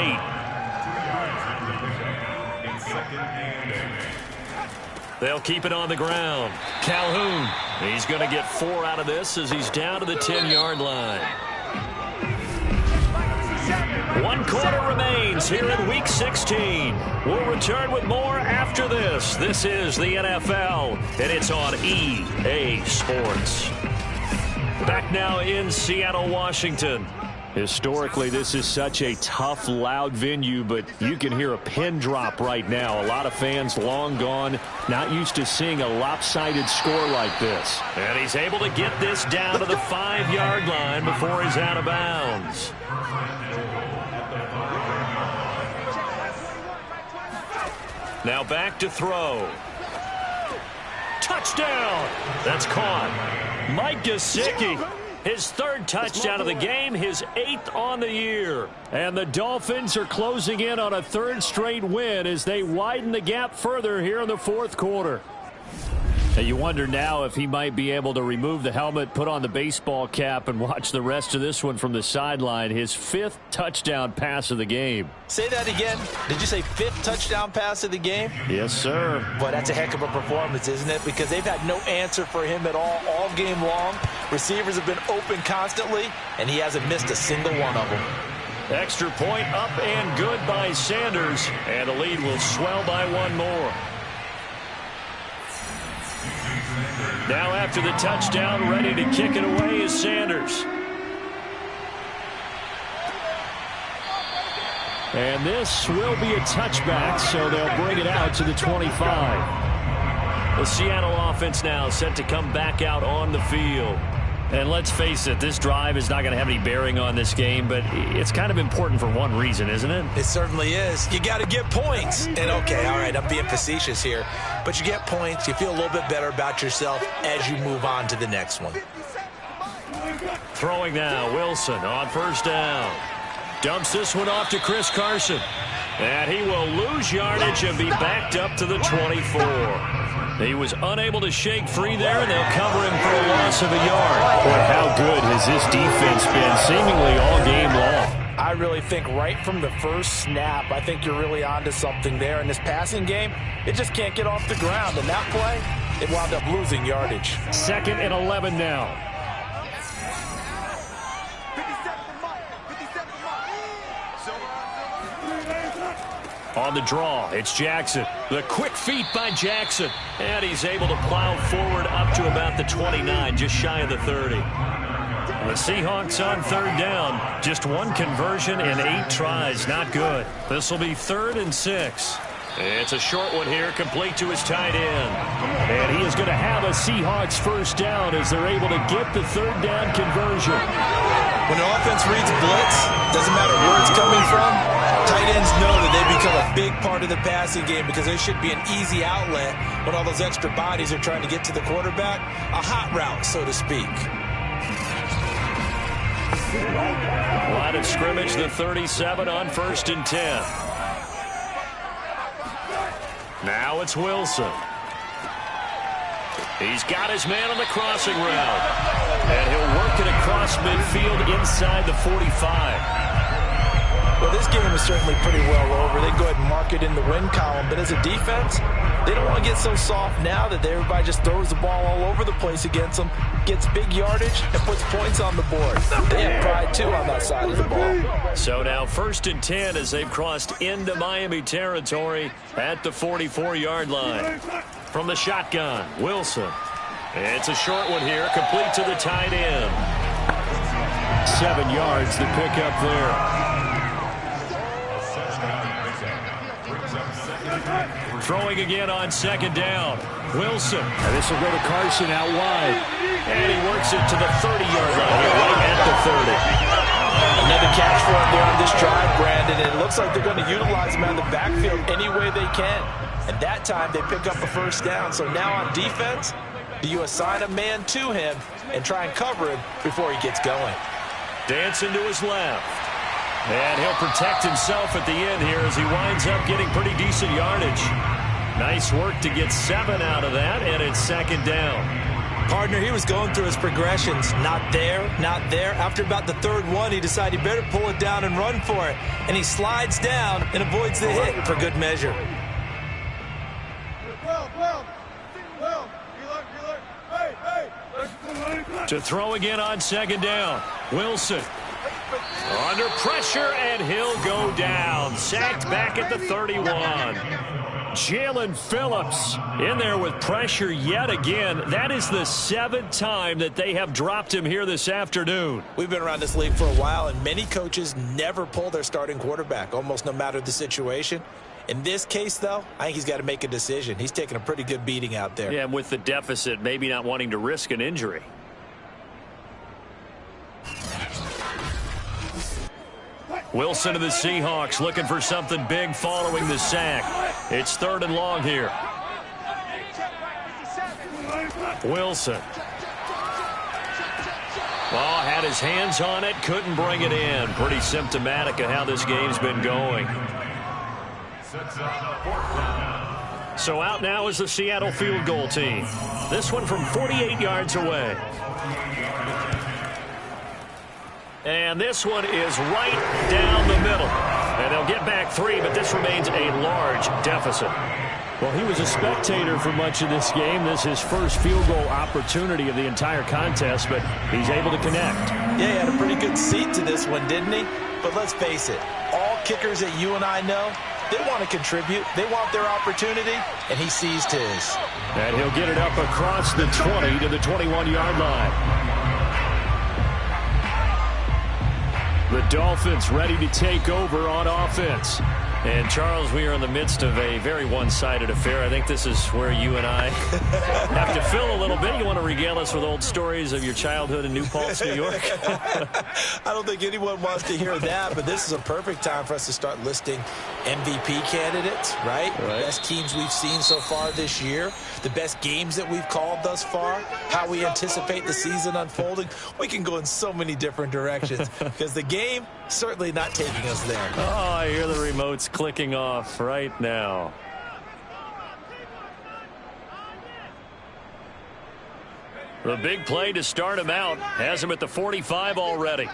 8. They'll keep it on the ground. Calhoun, he's going to get 4 out of this as he's down to the 10-yard line. 1 quarter remains here in Week 16. We'll return with more after this. This is the NFL, and it's on EA Sports. Back now in Seattle, Washington. Historically, this is such a tough, loud venue, but you can hear a pin drop right now. A lot of fans long gone, not used to seeing a lopsided score like this. And he's able to get this down to the 5-yard line before he's out of bounds. Now back to throw. Touchdown! That's caught. Mike Gesicki. His 3rd touchdown of the game, his 8th on the year. And the Dolphins are closing in on a 3rd straight win as they widen the gap further here in the 4th quarter. And you wonder now if he might be able to remove the helmet, put on the baseball cap, and watch the rest of this one from the sideline. His 5th touchdown pass of the game. Say that again. Did you say 5th touchdown pass of the game? Yes, sir. Boy, that's a heck of a performance, isn't it? Because they've had no answer for him at all game long. Receivers have been open constantly, and he hasn't missed a single one of them. Extra point up and good by Sanders, and the lead will swell by 1 more. Now after the touchdown, ready to kick it away is Sanders. And this will be a touchback, so they'll bring it out to the 25. The Seattle offense now set to come back out on the field. And let's face it, this drive is not going to have any bearing on this game, but it's kind of important for one reason, isn't it? It certainly is. You got to get points. And okay, all right, I'm being facetious here, but you get points, you feel a little bit better about yourself as you move on to the next one. Throwing now, Wilson on 1st down. Dumps this one off to Chris Carson. And he will lose yardage and be backed up to the 24. He was unable to shake free there, and they'll cover him for a loss of a yard. Boy, how good has this defense been seemingly all game long? I really think right from the first snap, I think you're really onto something there. In this passing game, it just can't get off the ground. And that play, it wound up losing yardage. 2nd and 11 now. On the draw, it's Jackson. The quick feet by Jackson. And he's able to plow forward up to about the 29, just shy of the 30. The Seahawks on 3rd down. Just 1 conversion in 8 tries. Not good. This will be 3rd and 6. It's a short one here, complete to his tight end. And he is going to have a Seahawks 1st down as they're able to get the 3rd down conversion. When an offense reads blitz, doesn't matter where it's coming from, tight ends know that they become a big part of the passing game because there should be an easy outlet when all those extra bodies are trying to get to the quarterback. A hot route, so to speak. Line of scrimmage, the 37 on 1st and 10. Now it's Wilson. He's got his man on the crossing route. And he'll work it across midfield inside the 45. Well, this game is certainly pretty well over. They go ahead and mark it in the win column. But as a defense, they don't want to get so soft now that everybody just throws the ball all over the place against them, gets big yardage, and puts points on the board. They have pride, too, on that side of the ball. So now 1st and 10 as they've crossed into Miami territory at the 44-yard line. From the shotgun, Wilson. It's a short one here, complete to the tight end. 7 yards, the pickup there. Throwing again on 2nd down. Wilson. And this will go to Carson out wide. And he works it to the 30-yard line here, right at the 30. Another catch for him there on this drive, Brandon. And it looks like they're going to utilize him out of the backfield any way they can. And that time they pick up a 1st down. So now on defense, do you assign a man to him and try and cover him before he gets going? Dancing to his left. And he'll protect himself at the end here as he winds up getting pretty decent yardage. Nice work to get 7 out of that, and it's 2nd down. Partner, he was going through his progressions. Not there, not there. After about the 3rd one, he decided he better pull it down and run for it. And he slides down and avoids the hit for good measure. To throw again on 2nd down. Wilson. Under pressure, and he'll go down. Sacked back at the 31. Jalen Phillips in there with pressure yet again. That is the 7th time that they have dropped him here this afternoon. We've been around this league for a while, and many coaches never pull their starting quarterback, almost no matter the situation. In this case, though, I think he's got to make a decision. He's taking a pretty good beating out there. Yeah, and with the deficit, maybe not wanting to risk an injury. Wilson to the Seahawks looking for something big following the sack. It's 3rd and long here. Wilson. Well, had his hands on it, couldn't bring it in. Pretty symptomatic of how this game's been going. So out now is the Seattle field goal team. This one from 48 yards away. And this one is right down the middle. And they'll get back 3, but this remains a large deficit. Well, he was a spectator for much of this game. This is his first field goal opportunity of the entire contest, but he's able to connect. Yeah, he had a pretty good seat to this one, didn't he? But let's face it, all kickers that you and I know, they want to contribute. They want their opportunity, and he seized his. And he'll get it up across the 20 to the 21-yard line. The Dolphins ready to take over on offense. And, Charles, we are in the midst of a very one-sided affair. I think this is where you and I have to fill a little bit. You want to regale us with old stories of your childhood in New Paltz, New York? I don't think anyone wants to hear that, but this is a perfect time for us to start listing MVP candidates, right? Best teams we've seen so far this year, the best games that we've called thus far, how we anticipate the season unfolding. We can go in so many different directions because the game certainly not taking us there. Oh, I hear the remotes clicking off right now. The big play to start him out has him at the 45 already.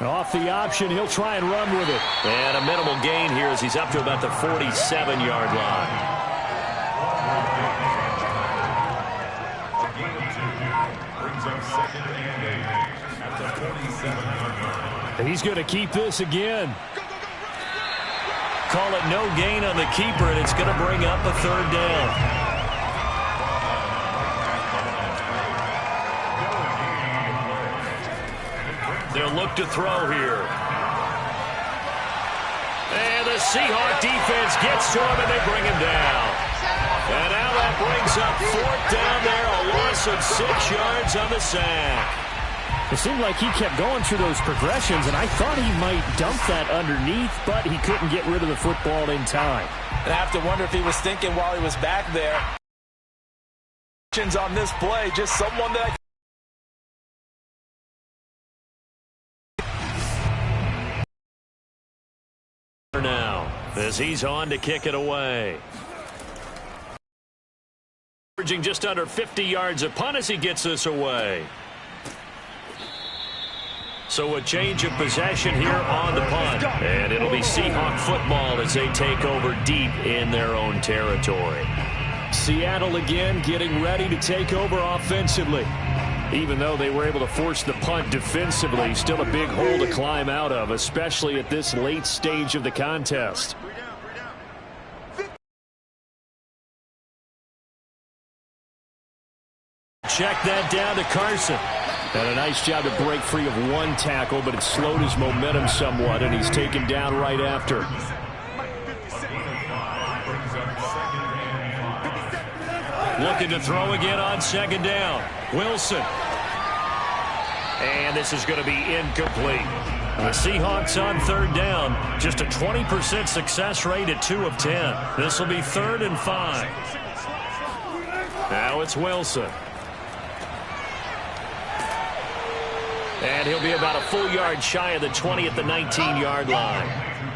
Off the option, he'll try and run with it. And a minimal gain here as he's up to about the 47-yard line. He's going to keep this again. Call it no gain on the keeper, and it's going to bring up a 3rd down. They'll look to throw here. And the Seahawk defense gets to him, and they bring him down. And now that brings up 4th down there, a loss of 6 yards on the sack. It seemed like he kept going through those progressions, and I thought he might dump that underneath, but he couldn't get rid of the football in time. And I have to wonder if he was thinking while he was back there. On this play, just someone that now as he's on to kick it away. Averaging just under 50 yards a punt as he gets this away. So a change of possession here on the punt. And it'll be Seahawk football as they take over deep in their own territory. Seattle again getting ready to take over offensively. Even though they were able to force the punt defensively, still a big hole to climb out of, especially at this late stage of the contest. Check that down to Carson. And a nice job to break free of one tackle, but it slowed his momentum somewhat, and he's taken down right after. Looking to throw again on second down. Wilson. And this is going to be incomplete. The Seahawks on third down. Just a 20% success rate at 2 of 10. This will be 3rd and 5. Now it's Wilson. And he'll be about a full yard shy of the 20 at the 19-yard line.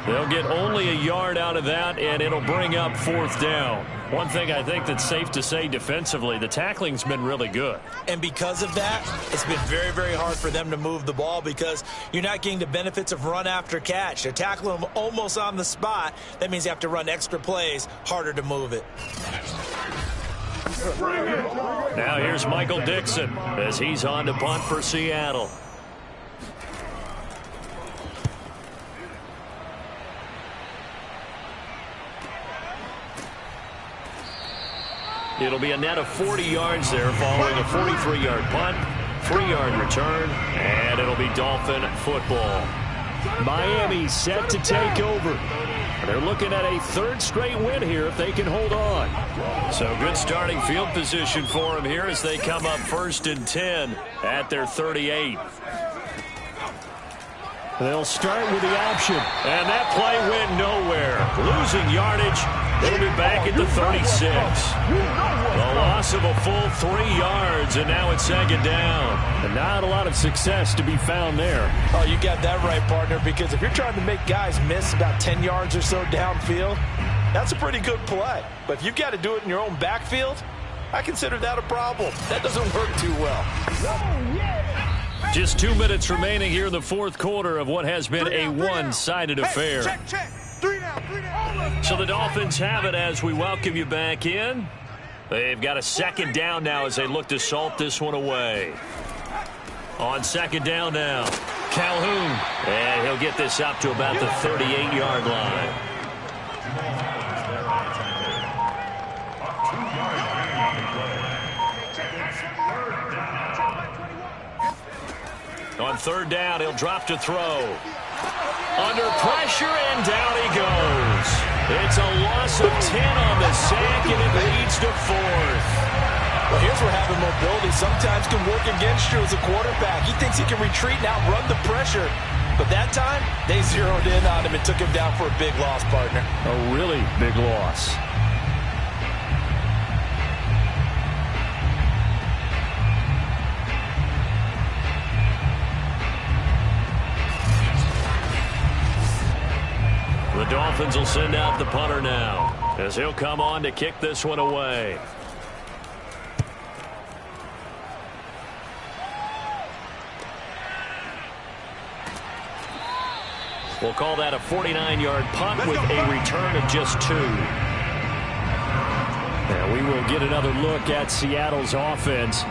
They'll get only a yard out of that, and it'll bring up 4th down. One thing I think that's safe to say defensively, the tackling's been really good. And because of that, it's been very, very hard for them to move the ball because you're not getting the benefits of run after catch. They're tackling them almost on the spot. That means you have to run extra plays, harder to move it. Now here's Michael Dixon as he's on to punt for Seattle. It'll be a net of 40 yards there following a 43-yard punt, 3-yard return, and it'll be Dolphin football. Miami set to take over. They're looking at a 3rd straight win here if they can hold on. So good starting field position for them here as they come up 1st and 10 at their 38. They'll start with the option, and that play went nowhere. Losing yardage. It'll be back at the 36. The loss of a full 3 yards, and now it's 2nd down. And not a lot of success to be found there. Oh, you got that right, partner, because if you're trying to make guys miss about 10 yards or so downfield, that's a pretty good play. But if you've got to do it in your own backfield, I consider that a problem. That doesn't work too well. Just 2 minutes remaining here in the 4th quarter of what has been a one-sided affair. Check. 3 down. So the Dolphins have it as we welcome you back in. They've got a 2nd down now as they look to salt this one away. On 2nd down now, Calhoun. And he'll get this up to about the 38-yard line. On 3rd down, he'll drop to throw. Under pressure, and down he goes. It's a loss of 10 on the sack, and it leads to 4th. Well, here's where having mobility sometimes can work against you as a quarterback. He thinks he can retreat and outrun the pressure. But that time, they zeroed in on him and took him down for a big loss, partner. A really big loss. The Dolphins will send out the punter now as he'll come on to kick this one away. We'll call that a 49-yard punt with a return of just 2. And we will get another look at Seattle's offense.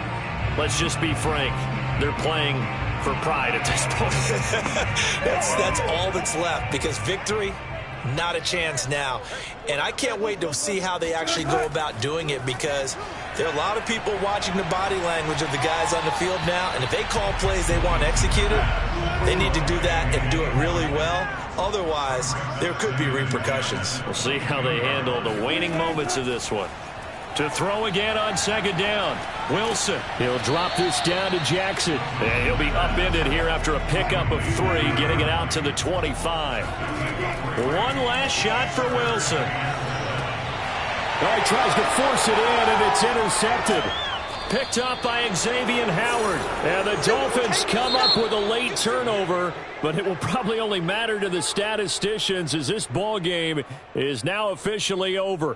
Let's just be frank. They're playing for pride at this point. That's all that's left because victory, not a chance now. And I can't wait to see how they actually go about doing it because there are a lot of people watching the body language of the guys on the field now. And if they call plays they want executed, they need to do that and do it really well. Otherwise, there could be repercussions. We'll see how they handle the waning moments of this one. To throw again on second down. Wilson. He'll drop this down to Jackson. And he'll be upended here after a pickup of 3, getting it out to the 25. One last shot for Wilson. All right, tries to force it in, and it's intercepted. Picked up by Xavier Howard. And the Dolphins come up with a late turnover, but it will probably only matter to the statisticians as this ball game is now officially over.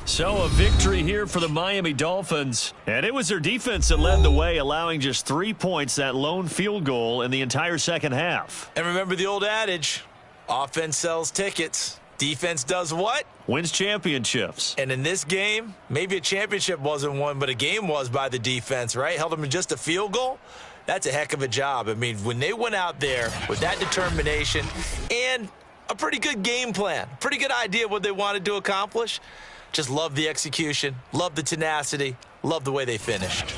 So a victory here for the Miami Dolphins. And it was their defense that led the way, allowing just 3 points, that lone field goal in the entire second half. And remember the old adage, offense sells tickets. Defense does what? Wins championships. And in this game, maybe a championship wasn't won, but a game was by the defense, right? Held them to just a field goal. That's a heck of a job. I mean, when they went out there with that determination and a pretty good game plan, pretty good idea of what they wanted to accomplish, just love the execution, love the tenacity, love the way they finished.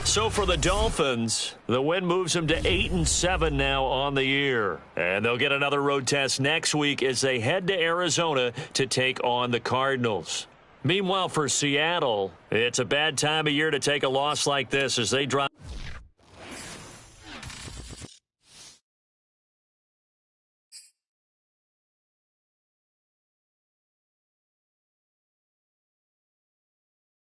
So for the Dolphins, the win moves them to 8-7 now on the year. And they'll get another road test next week as they head to Arizona to take on the Cardinals. Meanwhile, for Seattle, it's a bad time of year to take a loss like this as they drop